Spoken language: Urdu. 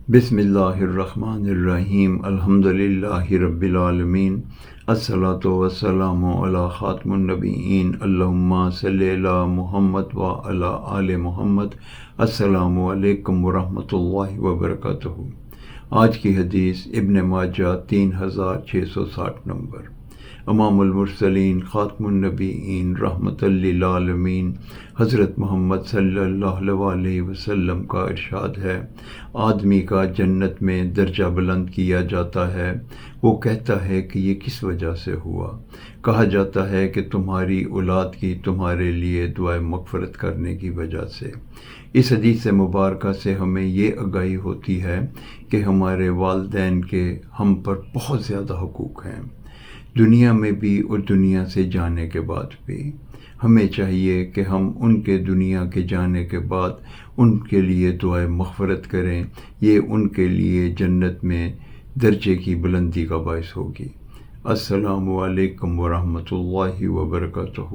بسم اللہ الرحمن الرحیم الحمد للہ رب العالمین الصلاۃ والسلام علی خاتم النبیین اللہم صلی علی محمد وعلی آل محمد۔ السلام علیکم ورحمۃ اللہ وبرکاتہ۔ آج کی حدیث ابن ماجہ 3660 نمبر۔ امام المرسلین خاتم النبیین رحمۃ للعالمین حضرت محمد صلی اللہ علیہ وسلم کا ارشاد ہے، آدمی کا جنت میں درجہ بلند کیا جاتا ہے، وہ کہتا ہے کہ یہ کس وجہ سے ہوا؟ کہا جاتا ہے کہ تمہاری اولاد کی تمہارے لیے دعائے مغفرت کرنے کی وجہ سے۔ اس حدیث مبارکہ سے ہمیں یہ آگاہی ہوتی ہے کہ ہمارے والدین کے ہم پر بہت زیادہ حقوق ہیں، دنیا میں بھی اور دنیا سے جانے کے بعد بھی۔ ہمیں چاہیے کہ ہم ان کے دنیا کے جانے کے بعد ان کے لیے دعائے مغفرت کریں، یہ ان کے لیے جنت میں درجے کی بلندی کا باعث ہوگی۔ السلام علیکم ورحمۃ اللہ وبرکاتہ۔